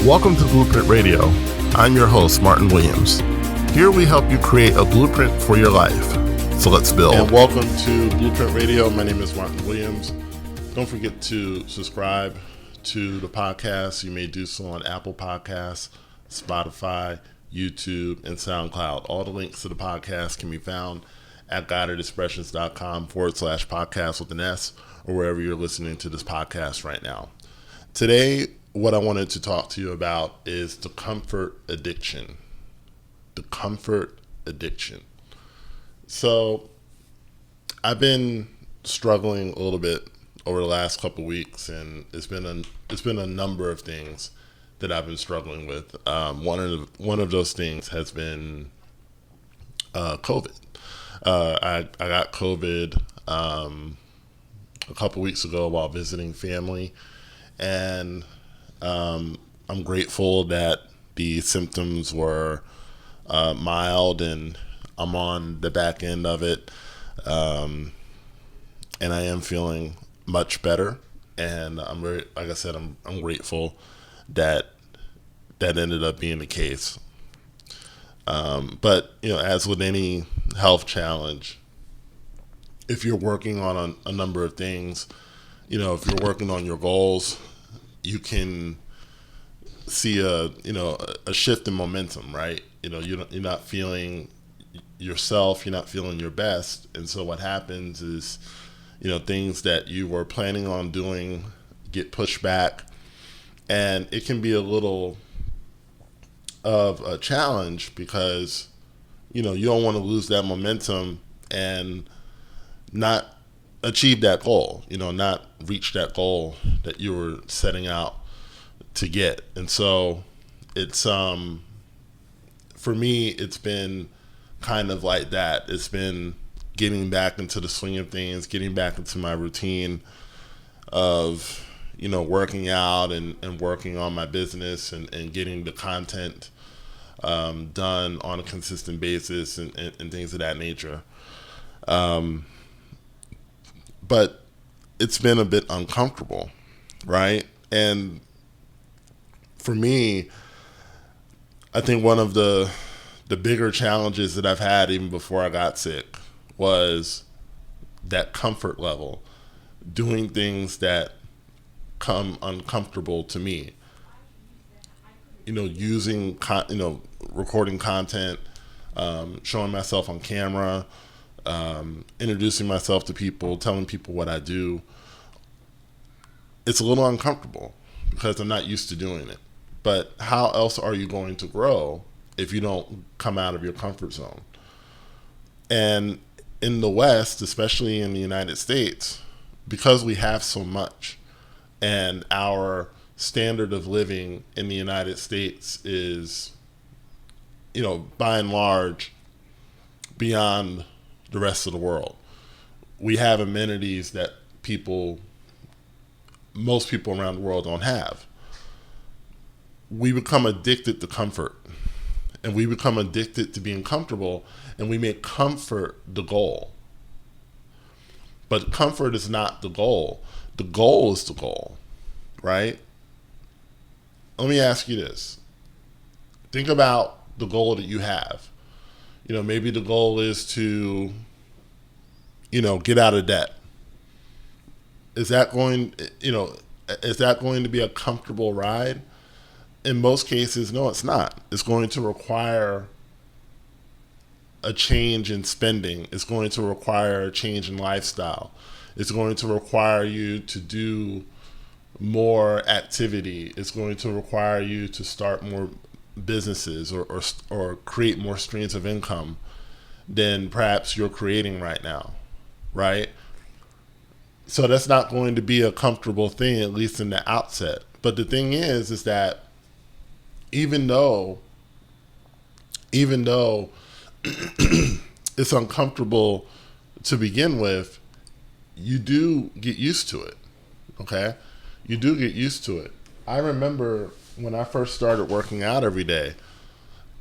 Welcome to Blueprint Radio. I'm your host, Martin Williams. Here we help you create a blueprint for your life. So let's build. And welcome to Blueprint Radio. My name is Martin Williams. Don't forget to subscribe to the podcast. You may do so on Apple Podcasts, Spotify, YouTube, and SoundCloud. All the links to the podcast can be found at guidedexpressions.com/podcast with an S, or wherever you're listening to this podcast right now. Today, what I wanted to talk to you about is the comfort addiction. The comfort addiction. So, I've been struggling a little bit over the last couple of weeks, and it's been a number of things that I've been struggling with. One of those things has been COVID. I got COVID a couple weeks ago while visiting family, and I'm grateful that the symptoms were mild, and I'm on the back end of it, and I am feeling much better. And I'm very, like I said, I'm grateful that ended up being the case. But as with any health challenge, if you're working on a number of things, if you're working on your goals, you can see a shift in momentum, right? You're not feeling yourself, you're not feeling your best. And so what happens is, things that you were planning on doing get pushed back, and it can be a little of a challenge because, you don't want to lose that momentum and not achieve that goal, not reach that goal that you were setting out to get. And so it's, for me, it's been kind of like that. It's been getting back into the swing of things, getting back into my routine of, working out and working on my business and getting the content done on a consistent basis and things of that nature. But it's been a bit uncomfortable, right? And for me, I think one of the bigger challenges that I've had even before I got sick was that comfort level, doing things that come uncomfortable to me. Using, recording content, showing myself on camera, introducing myself to people, telling people what I do. It's a little uncomfortable because I'm not used to doing it. But how else are you going to grow if you don't come out of your comfort zone? And in the West, especially in the United States, because we have so much, and our standard of living in the United States is, by and large, beyond the rest of the world. We have amenities that most people around the world don't have. We become addicted to comfort, and we become addicted to being comfortable, and we make comfort the goal. But comfort is not the goal. The goal is the goal, right? Let me ask you this. Think about the goal that you have. Maybe the goal is to, get out of debt. Is that going to be a comfortable ride? In most cases, no, it's not. It's going to require a change in spending. It's going to require a change in lifestyle. It's going to require you to do more activity. It's going to require you to start more businesses or create more streams of income than perhaps you're creating right now, right? So that's not going to be a comfortable thing, at least in the outset. But the thing is that even though it's uncomfortable to begin with, you do get used to it, okay? You do get used to it. I remember when I first started working out every day,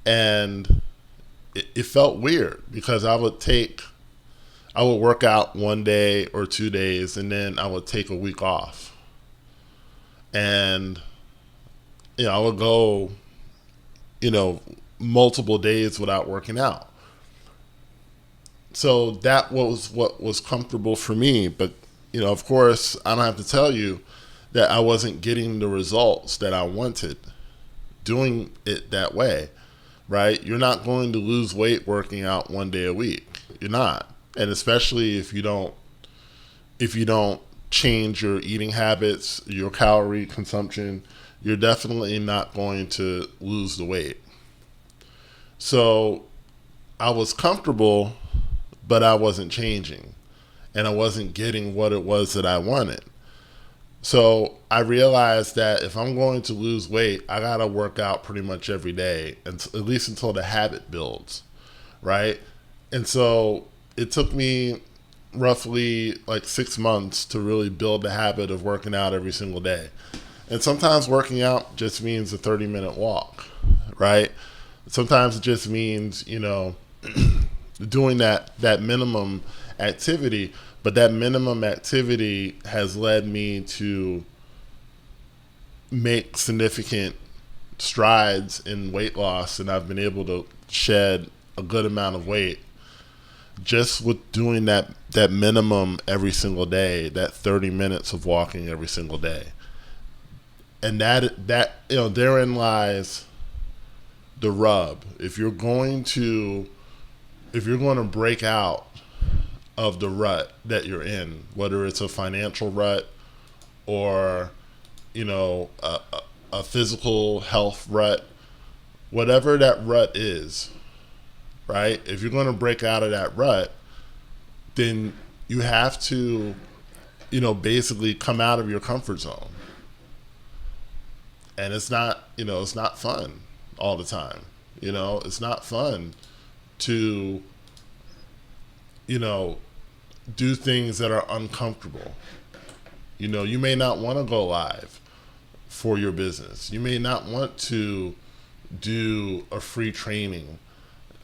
and it felt weird because I would work out one day or 2 days, and then I would take a week off. And I would go, you know, multiple days without working out. So that was what was comfortable for me. But, of course, I don't have to tell you that I wasn't getting the results that I wanted doing it that way, right? You're not going to lose weight working out one day a week. You're not. And especially if you don't change your eating habits, your calorie consumption, you're definitely not going to lose the weight. So I was comfortable, but I wasn't changing, and I wasn't getting what it was that I wanted. So I realized that if I'm going to lose weight, I got to work out pretty much every day, at least until the habit builds, right? And so it took me roughly like 6 months to really build the habit of working out every single day. And sometimes working out just means a 30-minute walk, right? Sometimes it just means, doing that minimum activity, but that minimum activity has led me to make significant strides in weight loss, and I've been able to shed a good amount of weight just with doing that minimum every single day, that 30 minutes of walking every single day. And that therein lies the rub. If you're going to break out of the rut that you're in, whether it's a financial rut or a physical health rut, whatever that rut is, right? If you're going to break out of that rut, then you have to, basically come out of your comfort zone. And it's not fun all the time. It's not fun to, do things that are uncomfortable. You may not want to go live for your business. You may not want to do a free training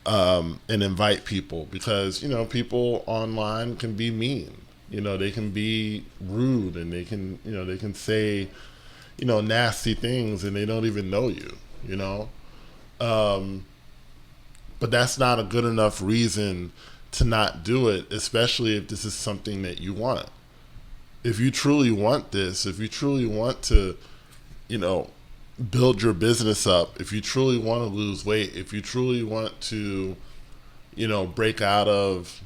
and invite people because, people online can be mean. They can be rude, and they can say, nasty things, and they don't even know you, But that's not a good enough reason to not do it, especially if this is something that you want. If you truly want this, if you truly want to, build your business up, if you truly want to lose weight, if you truly want to, break out of,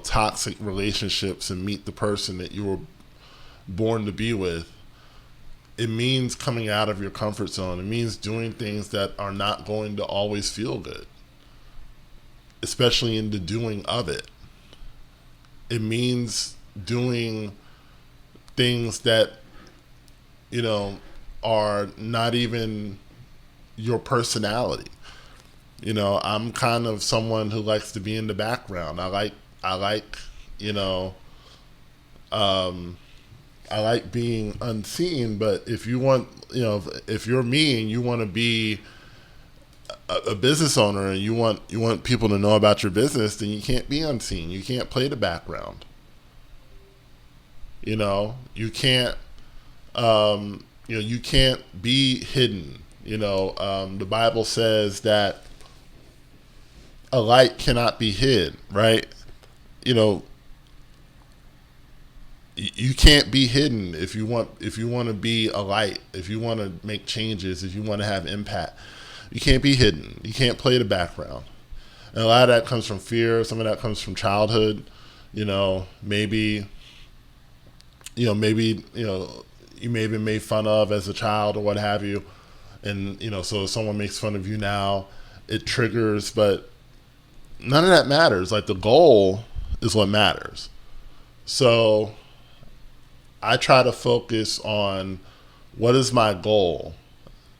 toxic relationships and meet the person that you were born to be with, it means coming out of your comfort zone. It means doing things that are not going to always feel good, especially in the doing of it. It means doing things that, are not even your personality. I'm kind of someone who likes to be in the background. I like, I like being unseen, but if you want, if you're me and you want to be a business owner and you want people to know about your business, then you can't be unseen. You can't play the background. You can't, you can't be hidden. The Bible says that a light cannot be hid, right? You can't be hidden if you want to be a light, if you want to make changes, if you want to have impact. You can't be hidden. You can't play the background. And a lot of that comes from fear. Some of that comes from childhood. Maybe you may have been made fun of as a child or what have you. And, so if someone makes fun of you now, it triggers, but none of that matters. Like, the goal is what matters. So I try to focus on what is my goal,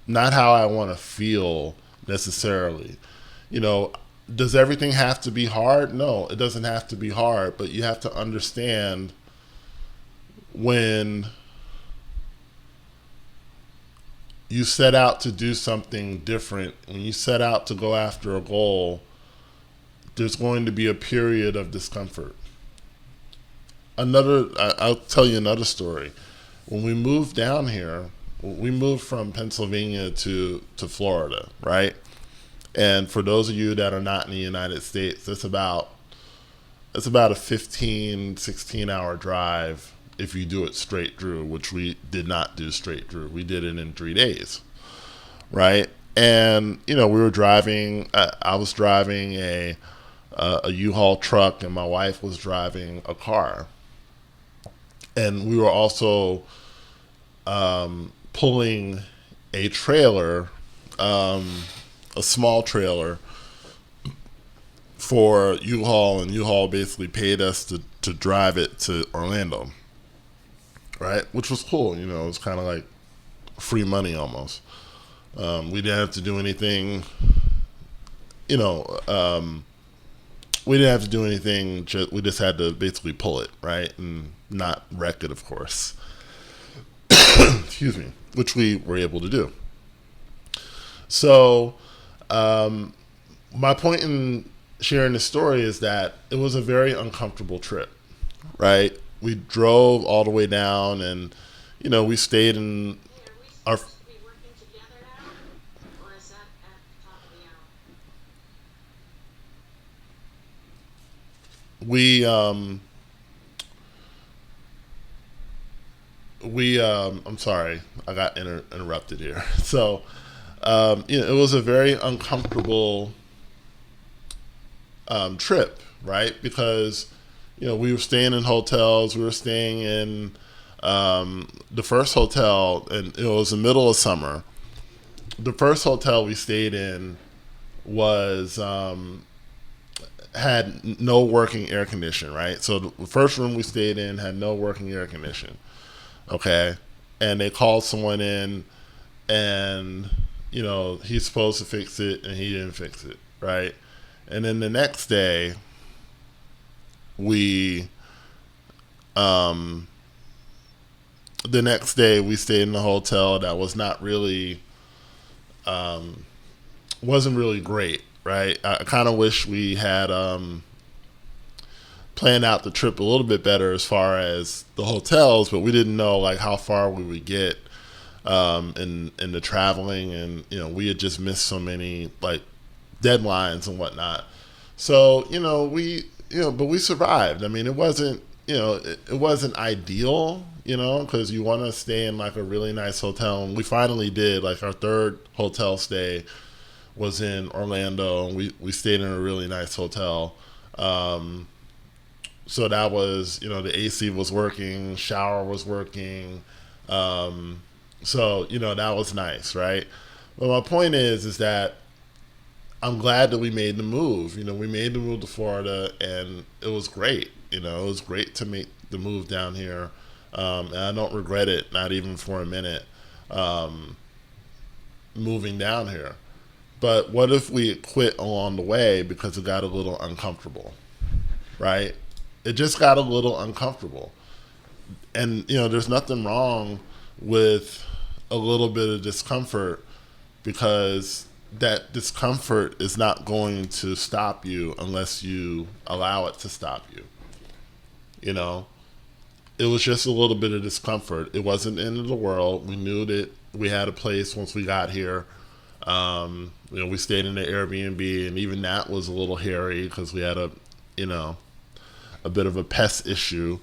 not how I want to feel necessarily. Does everything have to be hard? No, it doesn't have to be hard, but you have to understand when you set out to do something different, when you set out to go after a goal, there's going to be a period of discomfort. I'll tell you another story. When we moved down here, we moved from Pennsylvania to Florida, right? And for those of you that are not in the United States, it's about a 15, 16 hour drive if you do it straight through, which we did not do straight through. We did it in 3 days, right? And we were driving. I was driving a U-Haul truck, and my wife was driving a car, and we were also pulling a trailer, a small trailer for U-Haul, and U-Haul basically paid us to drive it to Orlando, right? Which was cool. It was kind of like free money almost. We didn't have to do anything, we didn't have to do anything. We just had to basically pull it, right? And not wreck it, of course. Excuse me. Which we were able to do. So, my point in sharing this story is that it was a very uncomfortable trip, right? We drove all the way down, and we stayed in our. I'm sorry, I got interrupted here. So, it was a very uncomfortable trip, right? Because, we were staying in hotels. We were staying in the first hotel, and it was the middle of summer. The first hotel we stayed in was had no working air conditioning, right? So the first room we stayed in had no working air conditioning. Okay. And they called someone in, and, he's supposed to fix it, and he didn't fix it, right? And then the next day, we stayed in a hotel that was not really, wasn't really great, right? I kind of wish we had planned out the trip a little bit better as far as the hotels, but we didn't know like how far we would get in the traveling, and we had just missed so many like deadlines and whatnot. So but we survived. I mean, it wasn't it wasn't ideal, because you want to stay in like a really nice hotel, and we finally did. Like our third hotel stay was in Orlando, and we stayed in a really nice hotel. So that was, the AC was working, shower was working. So, that was nice, right? But my point is that I'm glad that we made the move. We made the move to Florida, and it was great. It was great to make the move down here. And I don't regret it, not even for a minute, moving down here. But what if we quit along the way because it got a little uncomfortable, right? It just got a little uncomfortable. And, there's nothing wrong with a little bit of discomfort, because that discomfort is not going to stop you unless you allow it to stop you. It was just a little bit of discomfort. It wasn't the end of the world. We knew that we had a place once we got here. We stayed in the Airbnb, and even that was a little hairy because we had a bit of a pest issue,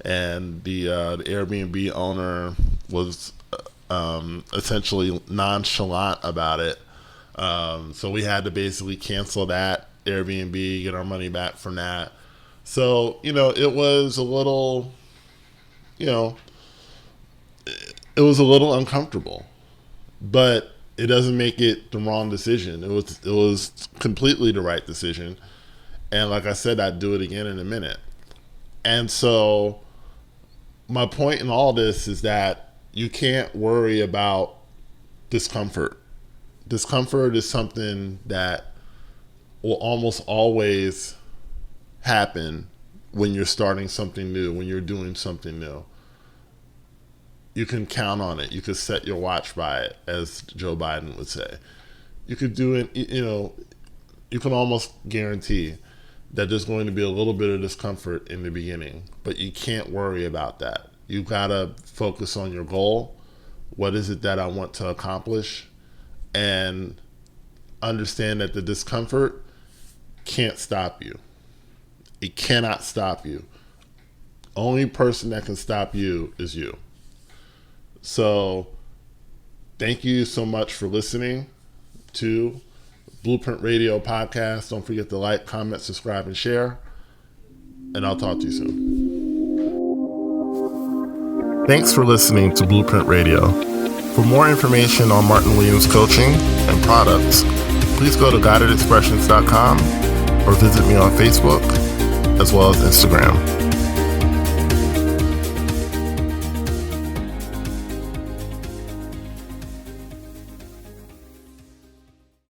and the Airbnb owner was essentially nonchalant about it. So we had to basically cancel that Airbnb, get our money back from that. So, it was a little, it was a little uncomfortable, but it doesn't make it the wrong decision. It was completely the right decision. And like I said, I'd do it again in a minute. And so my point in all this is that you can't worry about discomfort. Discomfort is something that will almost always happen when you're starting something new, when you're doing something new. You can count on it. You could set your watch by it, as Joe Biden would say. You could do it, you can almost guarantee that there's going to be a little bit of discomfort in the beginning, but you can't worry about that. You gotta focus on your goal, What is it that I want to accomplish? And understand that the discomfort can't stop you. It cannot stop you. Only person that can stop you is you. So thank you so much for listening to Blueprint Radio Podcast. Don't forget to like, comment, subscribe, and share. And I'll talk to you soon. Thanks for listening to Blueprint Radio. For more information on Martin Williams coaching and products, please go to guidedexpressions.com or visit me on Facebook as well as Instagram.